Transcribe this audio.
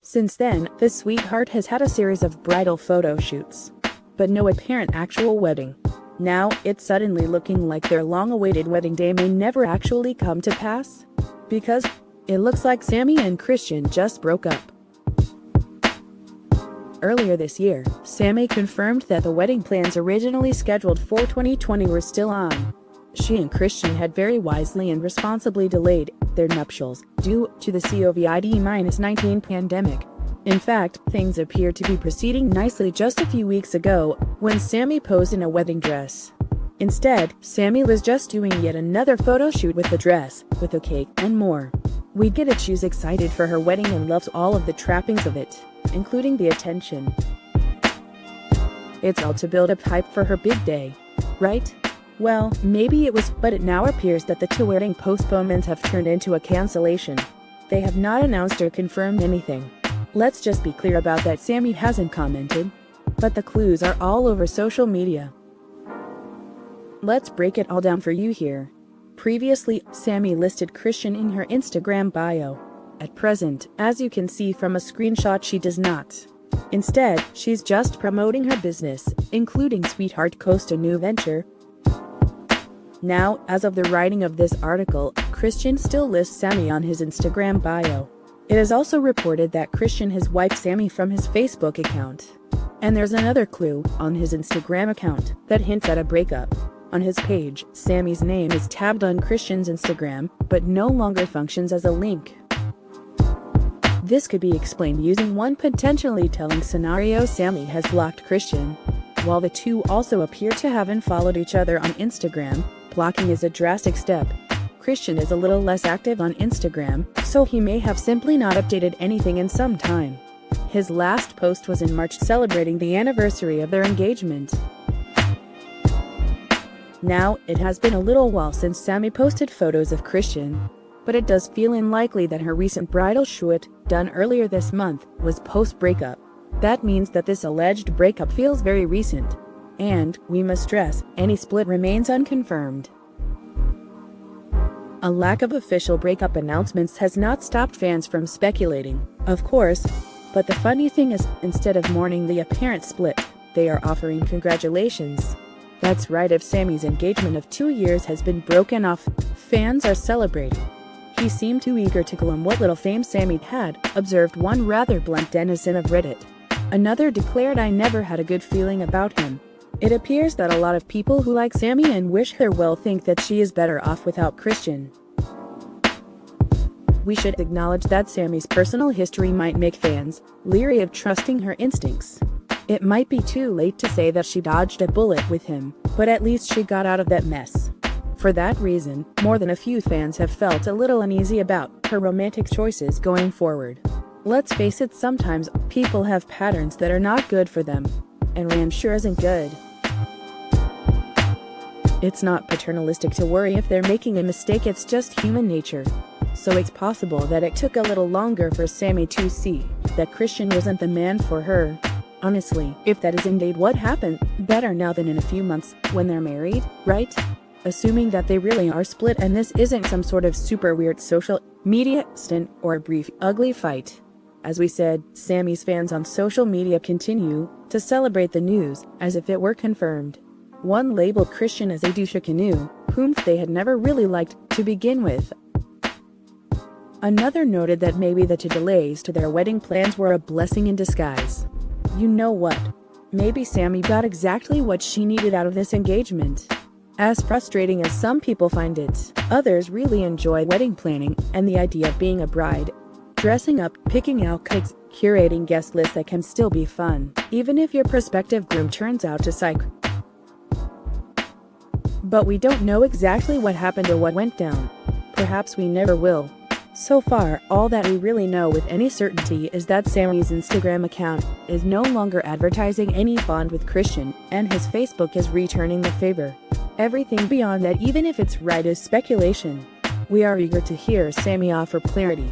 Since then, the sweetheart has had a series of bridal photo shoots, but no apparent actual wedding. Now, it's suddenly looking like their long-awaited wedding day may never actually come to pass, because it looks like Sammi and Christian just broke up. Earlier this year, Sammi confirmed that the wedding plans originally scheduled for 2020 were still on. She and Christian had very wisely and responsibly delayed their nuptials due to the COVID-19 pandemic. In fact, things appear to be proceeding nicely just a few weeks ago when Sammi posed in a wedding dress. Instead, Sammi was just doing yet another photo shoot with the dress, with a cake, and more. We get it, she's excited for her wedding and loves all of the trappings of it, including the attention. It's all to build up hype for her big day, right? Well, maybe it was, but it now appears that the two wedding postponements have turned into a cancellation. They have not announced or confirmed anything. Let's just be clear about that, Sammi hasn't commented, but the clues are all over social media. Let's break it all down for you here. Previously, Sammi listed Christian in her Instagram bio. At present, as you can see from a screenshot, she does not. Instead, she's just promoting her business, including Sweetheart Costa new venture. Now, as of the writing of this article, Christian still lists Sammi on his Instagram bio. It is also reported that Christian has wiped Sammi from his Facebook account. And there's another clue on his Instagram account that hints at a breakup. On his page, Sammi's name is tagged on Christian's Instagram, but no longer functions as a link. This could be explained using one potentially telling scenario: Sammi has blocked Christian. While the two also appear to have unfollowed each other on Instagram, blocking is a drastic step. Christian is a little less active on Instagram, so he may have simply not updated anything in some time. His last post was in March celebrating the anniversary of their engagement. Now, it has been a little while since Sammi posted photos of Christian, but it does feel unlikely that her recent bridal shoot, done earlier this month, was post-breakup. That means that this alleged breakup feels very recent. And, we must stress, any split remains unconfirmed. A lack of official breakup announcements has not stopped fans from speculating, of course, but the funny thing is, instead of mourning the apparent split, they are offering congratulations. That's right, if Sammi's engagement of 2 years has been broken off, fans are celebrating. He seemed too eager to claim what little fame Sammi had, observed one rather blunt denizen of Reddit. Another declared, "I never had a good feeling about him." It appears that a lot of people who like Sammi and wish her well think that she is better off without Christian. We should acknowledge that Sammi's personal history might make fans leery of trusting her instincts. It might be too late to say that she dodged a bullet with him, but at least she got out of that mess. For that reason, more than a few fans have felt a little uneasy about her romantic choices going forward. Let's face it, sometimes people have patterns that are not good for them, and Ram sure isn't good. It's not paternalistic to worry if they're making a mistake, it's just human nature. So it's possible that it took a little longer for Sammi to see that Christian wasn't the man for her. Honestly, if that is indeed what happened, better now than in a few months, when they're married, right? Assuming that they really are split and this isn't some sort of super weird social media stint or a brief, ugly fight. As we said, Sammi's fans on social media continue to celebrate the news as if it were confirmed. One labeled Christian as a douche canoe, whom they had never really liked to begin with. Another noted that maybe the two delays to their wedding plans were a blessing in disguise. You know what? Maybe Sammi got exactly what she needed out of this engagement. As frustrating as some people find it, others really enjoy wedding planning and the idea of being a bride. Dressing up, picking out cakes, curating guest lists that can still be fun, even if your prospective groom turns out to psych. But we don't know exactly what happened or what went down. Perhaps we never will. So far, all that we really know with any certainty is that Sammi's Instagram account is no longer advertising any bond with Christian, and his Facebook is returning the favor. Everything beyond that, even if it's right, is speculation. We are eager to hear Sammi offer clarity.